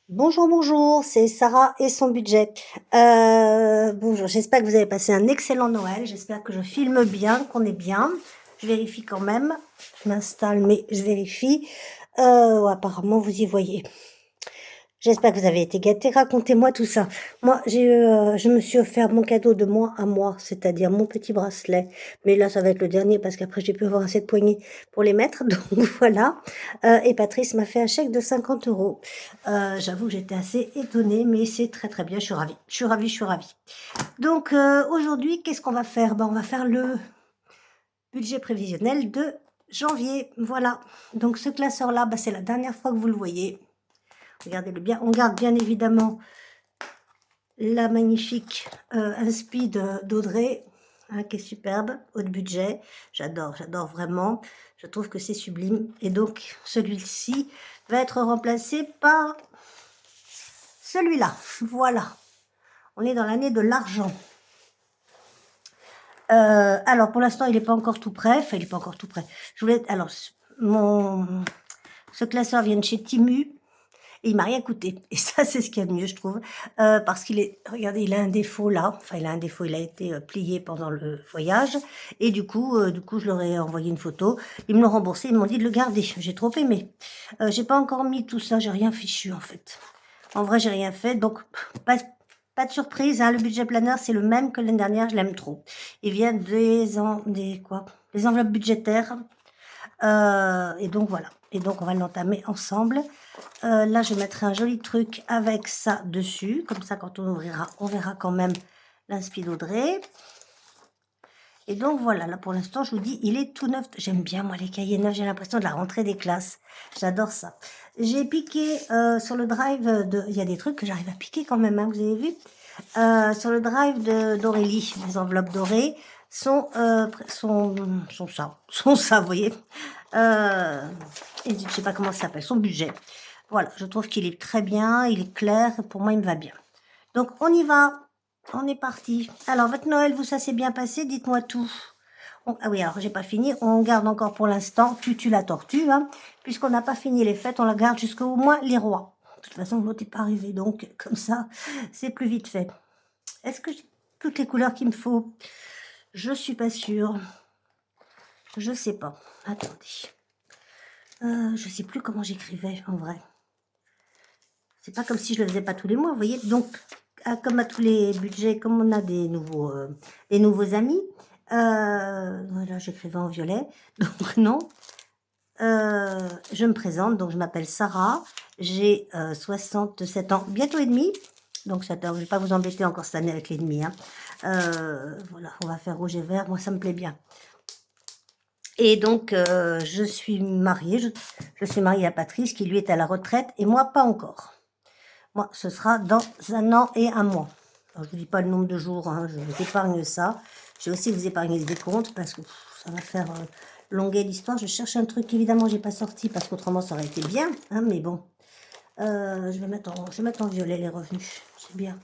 Bonjour, bonjour, c'est Sarah et son budget. Bonjour, j'espère que vous avez passé un excellent Noël. J'espère que je filme bien, qu'on est bien. Je vérifie quand même. Je m'installe, mais je vérifie. Ouais, apparemment, vous y voyez. J'espère que vous avez été gâtés. Racontez-moi tout ça. Moi, je me suis offert mon cadeau de mois à moi, c'est-à-dire mon petit bracelet. Mais là, ça va être le dernier parce qu'après, j'ai pu avoir assez de poignées pour les mettre. Donc voilà. Et Patrice m'a fait un chèque de 50 euros. J'avoue que j'étais assez étonnée, mais c'est très très bien. Je suis ravie. Je suis ravie, je suis ravie. Donc aujourd'hui, qu'est-ce qu'on va faire? On va faire le budget prévisionnel de janvier. Voilà. Donc ce classeur-là, c'est la dernière fois que vous le voyez. Regardez-le bien. On garde bien évidemment la magnifique inspi d'Audrey, hein, qui est superbe, haut de budget. J'adore, j'adore vraiment. Je trouve que c'est sublime. Et donc, celui-ci va être remplacé par celui-là. Voilà. On est dans l'année de l'argent. Alors, pour l'instant, il n'est pas encore tout prêt. Enfin, il n'est pas encore tout prêt. Je voulais... Alors, ce classeur vient de chez Timu. Et il m'a rien coûté. Et ça, c'est ce qu'il y a de mieux, je trouve. Parce qu'il est... Regardez, il a un défaut là. Enfin, il a un défaut. Il a été plié pendant le voyage. Et du coup, je leur ai envoyé une photo. Ils me l'ont remboursé. Ils m'ont dit de le garder. J'ai trop aimé. J'ai pas encore mis tout ça. J'ai rien fichu, en fait. En vrai, j'ai rien fait. Donc, pas de surprise. Hein. Le budget planner, c'est le même que l'année dernière. Je l'aime trop. Il vient des enveloppes budgétaires. Et donc, voilà. Et donc, on va l'entamer ensemble. Là, je mettrai un joli truc avec ça dessus. Comme ça, quand on ouvrira, on verra quand même l'inspi d'Audrey. Et donc, voilà. Là, pour l'instant, je vous dis, il est tout neuf. J'aime bien, moi, les cahiers neufs. J'ai l'impression de la rentrée des classes. J'adore ça. J'ai piqué sur le drive de... Il y a des trucs que j'arrive à piquer quand même, hein, vous avez vu. Sur le drive d'Aurélie, les enveloppes dorées sont ça, vous voyez. Et je sais pas comment ça s'appelle, son budget. Voilà, je trouve qu'il est très bien, il est clair, pour moi il me va bien. Donc on y va, on est parti. Alors votre Noël, vous ça s'est bien passé, dites-moi tout. Ah oui, alors j'ai pas fini, on garde encore pour l'instant Tutu la tortue, hein, puisqu'on n'a pas fini les fêtes, on la garde jusqu'au moins les rois. De toute façon, l'autre n'est pas arrivé, donc comme ça, c'est plus vite fait. Est-ce que j'ai toutes les couleurs qu'il me faut? Je suis pas sûre. Je sais pas. Attendez. Je sais plus comment j'écrivais en vrai. C'est pas comme si je le faisais pas tous les mois, vous voyez. Donc, comme à tous les budgets, comme on a des nouveaux amis, voilà, j'écrivais en violet. Donc non. Je me présente, donc je m'appelle Sarah, j'ai 67 ans, bientôt et demi. Donc je ne vais pas vous embêter encore cette année avec les demi. Hein. Voilà, on va faire rouge et vert, moi ça me plaît bien. Et donc, je suis mariée, je suis mariée à Patrice qui lui est à la retraite et moi pas encore. Moi, ce sera dans 1 an et 1 mois. Alors, je vous dis pas le nombre de jours, hein, je vous épargne ça. Je vais aussi vous épargner le décompte parce que ça va faire longuer l'histoire. Je cherche un truc qu'évidemment j'ai pas sorti parce qu'autrement ça aurait été bien, hein, mais bon. Je vais mettre en violet les revenus, c'est bien.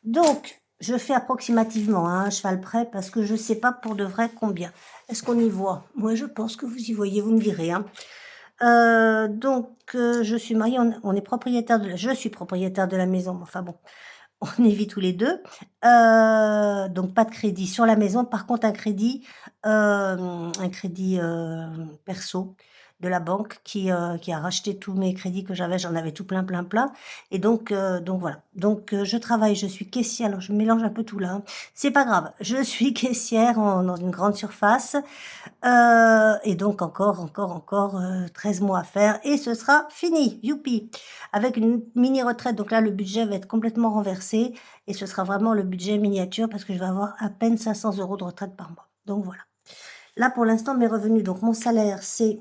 Donc, je fais approximativement un cheval près parce que je ne sais pas pour de vrai combien. Est-ce qu'on y voit? Moi, je pense que vous y voyez, vous me direz. Hein. Je suis mariée, on est propriétaire je suis propriétaire de la maison. Enfin bon, on est vit tous les deux. Donc pas de crédit sur la maison. Par contre, un crédit perso de la banque qui a racheté tous mes crédits que j'avais. J'en avais tout plein, plein, plein. Et donc voilà. Donc je travaille, je suis caissière. Alors je mélange un peu tout là. Hein. C'est pas grave. Je suis caissière dans une grande surface. Et donc encore 13 mois à faire et ce sera fini, youpi! Avec une mini retraite, donc là le budget va être complètement renversé et ce sera vraiment le budget miniature parce que je vais avoir à peine 500 € de retraite par mois. Donc voilà. Là pour l'instant mes revenus, donc mon salaire c'est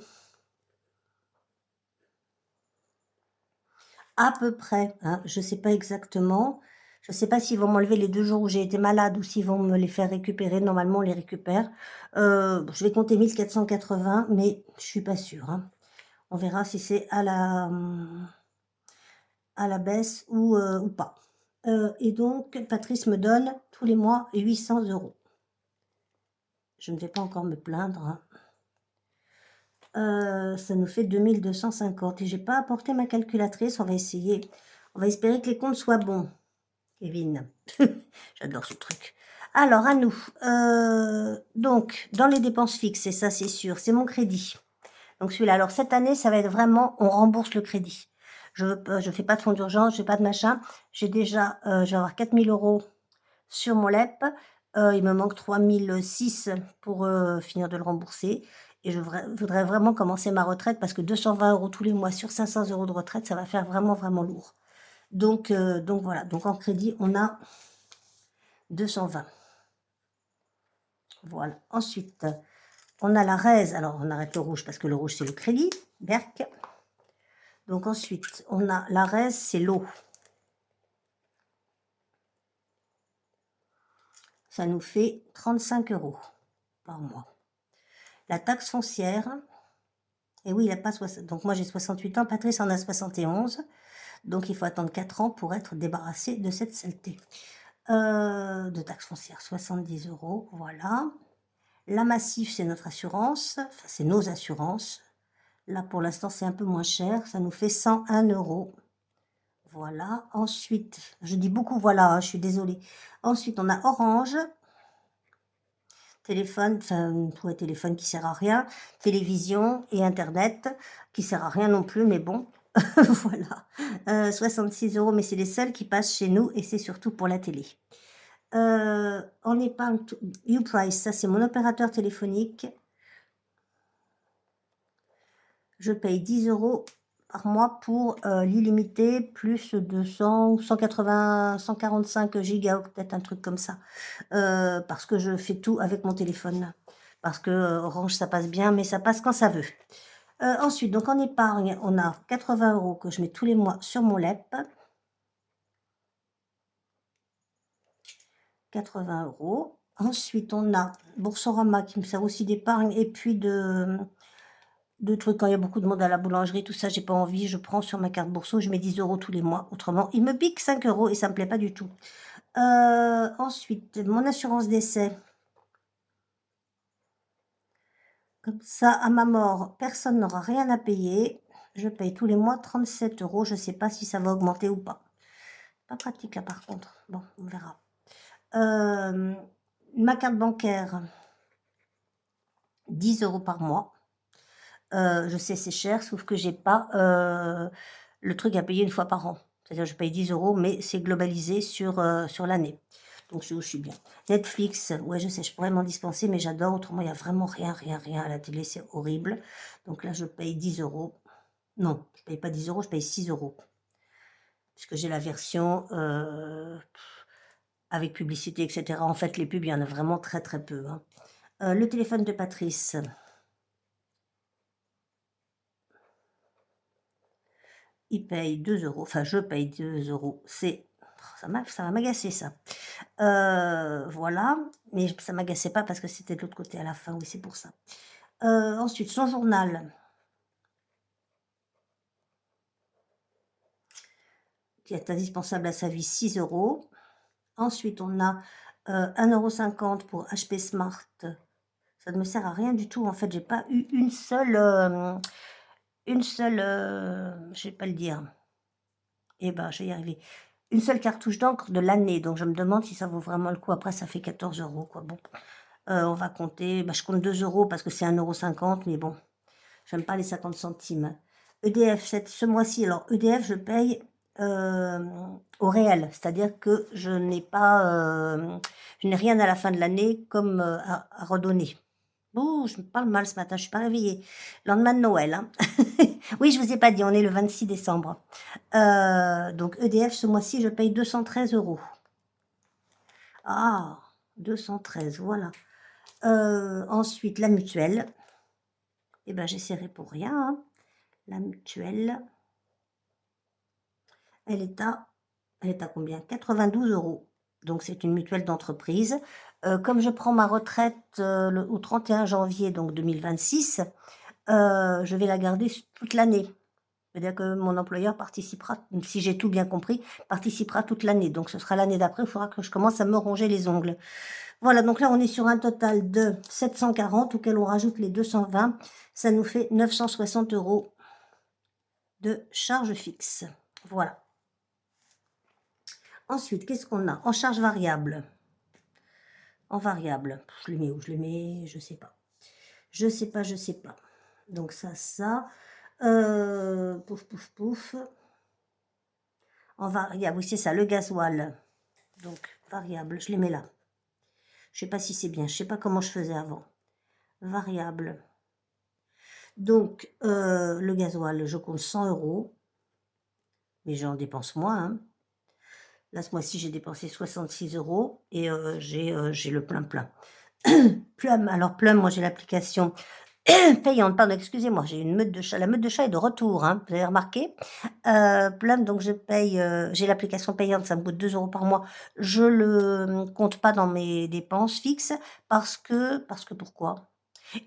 à peu près, hein, je sais pas exactement, je sais pas s'ils vont m'enlever les 2 jours où j'ai été malade ou s'ils vont me les faire récupérer. Normalement on les récupère. Je vais compter 1480 mais je suis pas sûre, hein. On verra si c'est à la baisse ou pas. Et donc, Patrice me donne tous les mois 800 €. Je ne vais pas encore me plaindre. Hein. Ça nous fait 2250. Et j'ai pas apporté ma calculatrice. On va essayer. On va espérer que les comptes soient bons, Kevin. J'adore ce truc. Alors, à nous. Donc, dans les dépenses fixes, et ça, c'est sûr, c'est mon crédit. Donc, celui-là. Alors, cette année, ça va être vraiment, on rembourse le crédit. Je fais pas de fonds d'urgence, je fais pas de machin. J'ai déjà, je vais avoir 4 000 € sur mon LEP. Il me manque 3 006 pour finir de le rembourser. Et je voudrais vraiment commencer ma retraite parce que 220 € tous les mois sur 500 € de retraite, ça va faire vraiment, vraiment lourd. Donc voilà. Donc en crédit, on a 220. Voilà. Ensuite, on a la RAISE. Alors, on arrête le rouge parce que le rouge, c'est le crédit. Berck. Donc ensuite, on a la RAISE, c'est l'eau. Ça nous fait 35 € par mois. La taxe foncière, et oui, il n'a pas 60. Donc moi, j'ai 68 ans, Patrice en a 71. Donc il faut attendre 4 ans pour être débarrassé de cette saleté. De taxe foncière, 70 €, voilà. La Massif, c'est notre assurance, enfin c'est nos assurances. Là, pour l'instant, c'est un peu moins cher, ça nous fait 101 €. Voilà. Ensuite, je dis beaucoup voilà, hein, je suis désolée. Ensuite, on a Orange. Téléphone, enfin, ouais, téléphone qui sert à rien. Télévision et Internet qui sert à rien non plus, mais bon, voilà. 66 €, mais c'est les seuls qui passent chez nous et c'est surtout pour la télé. En épargne, Uprice, ça c'est mon opérateur téléphonique. Je paye 10 € par mois pour l'illimité, plus 200, 180, 145 gigas, peut-être un truc comme ça. Parce que je fais tout avec mon téléphone. Parce que Orange, ça passe bien, mais ça passe quand ça veut. Ensuite, donc en épargne, on a 80 € que je mets tous les mois sur mon LEP. 80 €. Ensuite, on a Boursorama qui me sert aussi d'épargne et puis de trucs quand il y a beaucoup de monde à la boulangerie, tout ça, j'ai pas envie, je prends sur ma carte Bourso, je mets 10 € tous les mois. Autrement, il me pique 5 € et ça me plaît pas du tout. Ensuite, mon assurance décès. Comme ça, à ma mort, personne n'aura rien à payer. Je paye tous les mois 37 €. Je sais pas si ça va augmenter ou pas. Pas pratique là par contre. Bon, on verra. Ma carte bancaire, 10 € par mois. Je sais, c'est cher, sauf que j'ai pas le truc à payer une fois par an. C'est-à-dire, je paye 10 €, mais c'est globalisé sur l'année. Donc, je suis bien. Netflix, ouais, je sais, je pourrais m'en dispenser, mais j'adore. Autrement, il y a vraiment rien à la télé, c'est horrible. Donc là, je paye 10 €. Non, je paye pas 10 €, je paye 6 €. Puisque j'ai la version avec publicité, etc. En fait, les pubs, il y en a vraiment très, très peu, hein. Le téléphone de Patrice. Il paye 2 €, enfin je paye 2 €, ça va m'agacer ça. Voilà, mais ça m'agaçait pas parce que c'était de l'autre côté à la fin, oui, c'est pour ça. Ensuite, son journal, qui est indispensable à sa vie, 6 €. Ensuite, on a 1,50 € pour HP Smart. Ça ne me sert à rien du tout, en fait, j'ai pas eu une seule, je vais pas le dire. Eh ben, je vais y arriver. Une seule cartouche d'encre de l'année, donc je me demande si ça vaut vraiment le coup. Après, ça fait 14 € quoi. Bon, on va compter, bah, je compte 2 € parce que c'est 1,50 €, mais bon, j'aime pas les 50 centimes. EDF, ce mois-ci, alors EDF, je paye au réel, c'est-à-dire que je n'ai rien à la fin de l'année comme à redonner. Oh, je me parle mal ce matin, je suis pas réveillée. Lendemain de Noël, hein. Oui, je vous ai pas dit, on est le 26 décembre. Donc EDF, ce mois-ci, je paye 213 €. Ah, 213, voilà. Ensuite, la mutuelle. Eh ben, j'essaierai pour rien, hein. La mutuelle, elle est à combien? 92 €. Donc c'est une mutuelle d'entreprise. Comme je prends ma retraite, au 31 janvier, donc 2026, je vais la garder toute l'année. C'est-à-dire que mon employeur participera, si j'ai tout bien compris, participera toute l'année. Donc ce sera l'année d'après, il faudra que je commence à me ronger les ongles. Voilà, donc là on est sur un total de 740 auquel on rajoute les 220. Ça nous fait 960 € de charges fixes. Voilà. Ensuite, qu'est-ce qu'on a? En charge variable. En variable. Je le mets où? Je le mets, je sais pas. Je sais pas, je sais pas. Donc ça. Pouf, pouf, pouf. En variable, oui, c'est ça, le gasoil. Donc, variable, je les mets là. Je sais pas si c'est bien, je sais pas comment je faisais avant. Variable. Donc, le gasoil, je compte 100 €. Mais j'en dépense moins, hein. Là, ce mois-ci, j'ai dépensé 66 € et j'ai le plein-plein. Plum, alors Plum, moi j'ai l'application payante, pardon, excusez-moi, j'ai une meute de chat. La meute de chat est de retour, hein, vous avez remarqué? Plum, donc je paye, j'ai l'application payante, ça me coûte 2 € par mois. Je le compte pas dans mes dépenses fixes parce que pourquoi?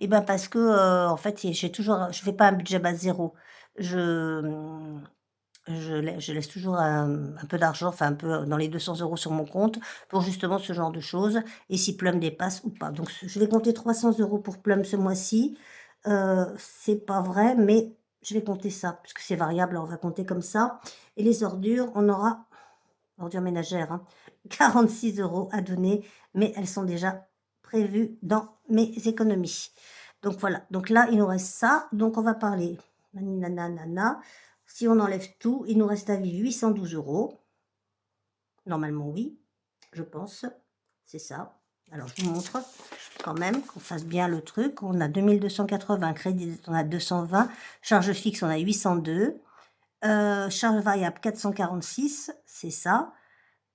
Eh ben, parce que, en fait, j'ai toujours je fais pas un budget base 0. Je, je laisse toujours un peu d'argent, enfin un peu dans les 200 € sur mon compte pour justement ce genre de choses et si Plum dépasse ou pas. Donc je vais compter 300 € pour Plum ce mois-ci. C'est pas vrai, mais je vais compter ça puisque c'est variable, alors on va compter comme ça et les ordures, on aura ordures ménagères, hein, 46 € à donner, mais elles sont déjà prévues dans mes économies. Donc voilà, donc là, il nous reste ça, donc on va parler nani nana. Si on enlève tout, il nous reste à vivre 812 €. Normalement, oui, je pense. C'est ça. Alors, je vous montre quand même qu'on fasse bien le truc. On a 2280, crédit, on a 220, charge fixe, on a 802, charge variable 446, c'est ça.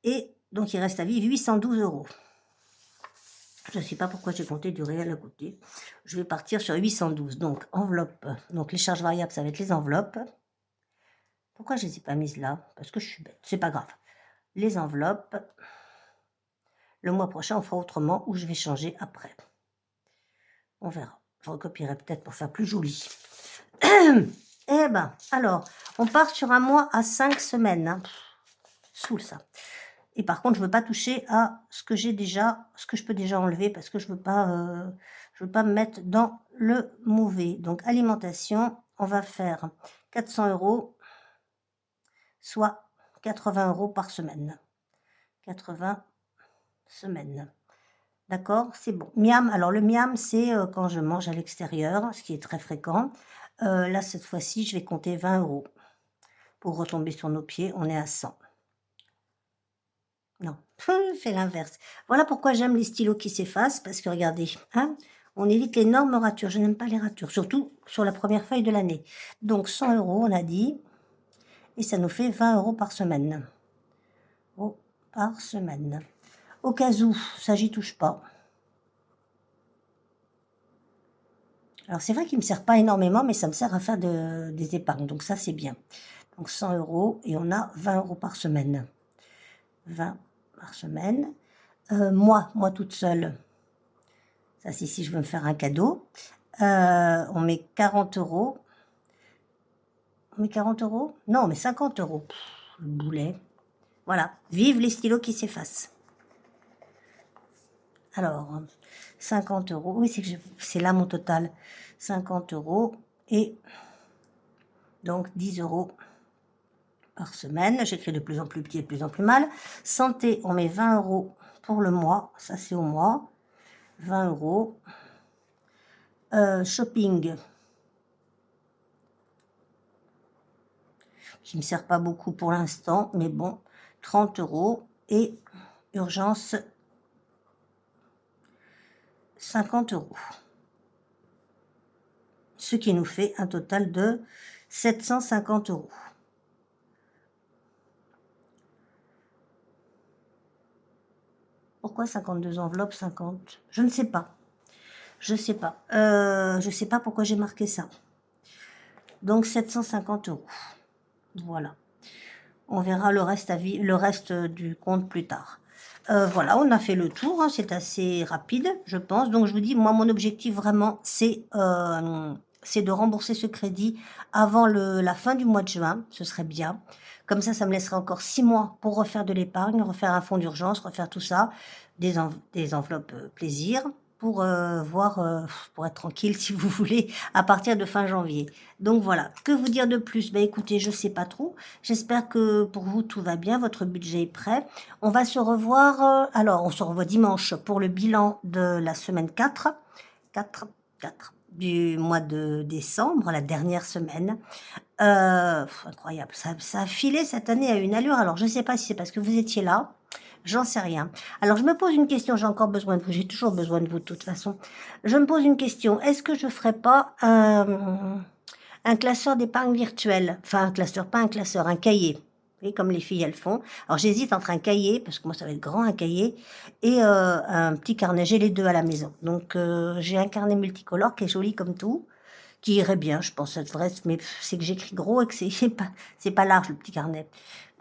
Et donc, il reste à vivre 812 €. Je ne sais pas pourquoi j'ai compté du réel à côté. Je vais partir sur 812. Donc, enveloppe. Donc, les charges variables, ça va être les enveloppes. Pourquoi je ne les ai pas mises là? Parce que je suis bête. C'est pas grave. Les enveloppes. Le mois prochain, on fera autrement ou je vais changer après. On verra. Je recopierai peut-être pour faire plus joli. Eh ben, alors, on part sur un mois à 5 semaines. Hein. Saoule ça. Et par contre, je ne veux pas toucher à ce que j'ai déjà, ce que je peux déjà enlever parce que je veux pas me mettre dans le mauvais. Donc, alimentation, on va faire 400 €, soit 80 € par semaine. 80 semaines. D'accord? C'est bon. Miam, alors le miam, c'est quand je mange à l'extérieur, ce qui est très fréquent. Là, cette fois-ci, je vais compter 20 € pour retomber sur nos pieds. On est à 100. Non, fais l'inverse. Voilà pourquoi j'aime les stylos qui s'effacent, parce que regardez, hein, on évite l'énorme rature. Je n'aime pas les ratures, surtout sur la première feuille de l'année. Donc 100 €, on a dit, et ça nous fait 20 € par semaine. Par semaine. Au cas où, ça j'y touche pas. Alors c'est vrai qu'il ne me sert pas énormément, mais ça me sert à faire des épargnes, donc ça c'est bien. Donc 100 € et on a 20 € par semaine. 20 par semaine. Moi toute seule, ça c'est si je veux me faire un cadeau, on met 40 €. On met 40 €? Non, on met 50 €. Le boulet. Voilà, vive les stylos qui s'effacent. Alors, 50 €, oui c'est là mon total. 50 € et donc 10 € par semaine. J'écris de plus en plus petit et de plus en plus mal. Santé, on met 20 € pour le mois. Ça, c'est au mois. 20 €. Shopping, qui ne me sert pas beaucoup pour l'instant, mais bon, 30 €. Et urgence, 50 €. Ce qui nous fait un total de 750 €. Pourquoi 52 enveloppes, 50? Je ne sais pas. Je sais pas. Je sais pas pourquoi j'ai marqué ça. Donc 750 €. Voilà. On verra le reste du compte plus tard. Voilà, on a fait le tour, hein, c'est assez rapide, je pense. Donc je vous dis, moi, mon objectif vraiment, c'est de rembourser ce crédit avant la fin du mois de juin. Ce serait bien. Comme ça me laisserait encore 6 mois pour refaire de l'épargne, refaire un fonds d'urgence, refaire tout ça, des enveloppes plaisir. pour voir, pour être tranquille si vous voulez, à partir de fin janvier. Donc voilà, que vous dire de plus? Bah écoutez, je sais pas trop. J'espère que pour vous tout va bien, votre budget est prêt. On va se revoir, alors on se revoit dimanche pour le bilan de la semaine 4, 4 du mois de décembre, la dernière semaine. Incroyable, ça a filé cette année à une allure. Alors je sais pas si c'est parce que vous étiez là, j'en sais rien. Alors je me pose une question, j'ai encore besoin de vous, j'ai toujours besoin de vous de toute façon. Je me pose une question, est-ce que je ferais pas un classeur d'épargne virtuelle? Enfin un classeur, pas un classeur, un cahier. Vous voyez, comme les filles elles font. Alors j'hésite entre un cahier, parce que moi ça va être grand un cahier, et un petit carnet. J'ai les deux à la maison. Donc j'ai un carnet multicolore qui est joli comme tout, qui irait bien, je pense, ça devrait, mais c'est que j'écris gros et que c'est pas large le petit carnet.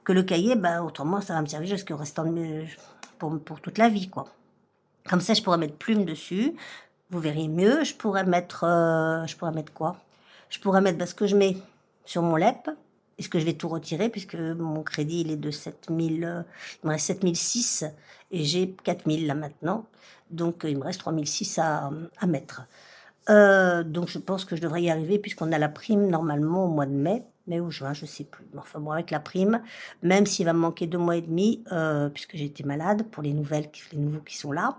Que le cahier, bah autrement ça va me servir jusqu'au restant de pour toute la vie, quoi. Comme ça, je pourrais mettre plume dessus, vous verriez mieux. Je pourrais mettre quoi? Je pourrais mettre, ce que je mets sur mon LEP, est-ce que je vais tout retirer puisque mon crédit, il est de 7000, il me reste 7006 et j'ai 4000 là maintenant. Donc, il me reste 3006 à mettre. Donc je pense que je devrais y arriver puisqu'on a la prime normalement au mois de mai ou juin, je sais plus. Mais enfin bon, avec la prime, même s'il va me manquer 2 mois et demi, puisque j'ai été malade pour les nouveaux qui sont là.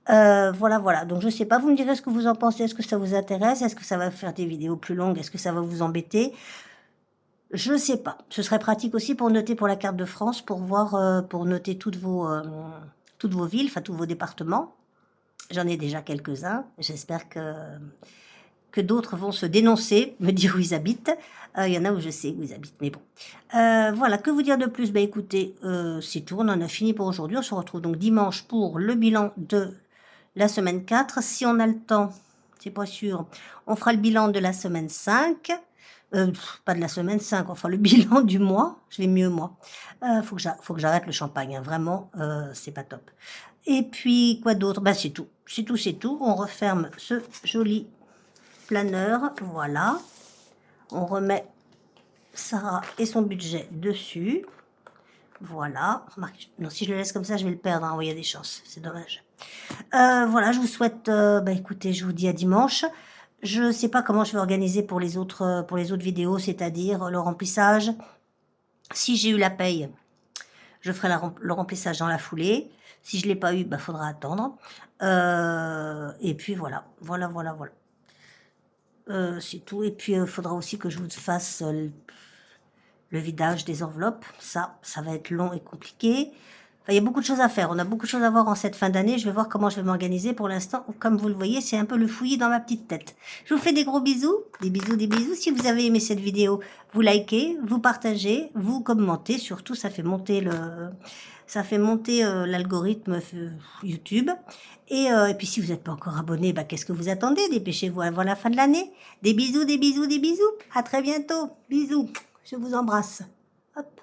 Voilà, voilà. Donc je sais pas, vous me direz ce que vous en pensez. Est-ce que ça vous intéresse? Est-ce que ça va faire des vidéos plus longues? Est-ce que ça va vous embêter? Je sais pas. Ce serait pratique aussi pour noter pour la carte de France, pour voir, pour noter toutes vos villes, enfin tous vos départements. J'en ai déjà quelques-uns. J'espère que d'autres vont se dénoncer, me dire où ils habitent. Il y en a où je sais où ils habitent, mais bon. Voilà, que vous dire de plus? Bah écoutez, c'est tout, on en a fini pour aujourd'hui. On se retrouve donc dimanche pour le bilan de la semaine 4. Si on a le temps, c'est pas sûr, on fera le bilan de la semaine 5. Pas de la semaine 5, on fera le bilan du mois. Je vais mieux, moi. Faut que j'arrête le champagne, hein. Vraiment, c'est pas top. Et puis, quoi d'autre? Bah c'est tout. C'est tout, c'est tout. On referme ce joli planeur, voilà. On remet Sarah et son budget dessus. Voilà. Remarque, non, si je le laisse comme ça, je vais le perdre, hein. Oui, il y a des chances. C'est dommage. Voilà, je vous souhaite... bah écoutez, je vous dis à dimanche. Je ne sais pas comment je vais organiser pour les autres vidéos, c'est-à-dire le remplissage. Si j'ai eu la paye, je ferai le remplissage dans la foulée. Si je ne l'ai pas eu, bah faudra attendre. Et puis voilà. Voilà. C'est tout. Et puis, il faudra aussi que je vous fasse le vidage des enveloppes. Ça va être long et compliqué. Enfin, il y a beaucoup de choses à faire. On a beaucoup de choses à voir en cette fin d'année. Je vais voir comment je vais m'organiser. Pour l'instant, comme vous le voyez, c'est un peu le fouillis dans ma petite tête. Je vous fais des gros bisous. Des bisous, des bisous. Si vous avez aimé cette vidéo, vous likez, vous partagez, vous commentez. Surtout, ça fait monter l'algorithme YouTube. Et puis, si vous n'êtes pas encore abonné, bah, qu'est-ce que vous attendez? Dépêchez-vous avant la fin de l'année. Des bisous, des bisous, des bisous. À très bientôt. Bisous. Je vous embrasse. Hop.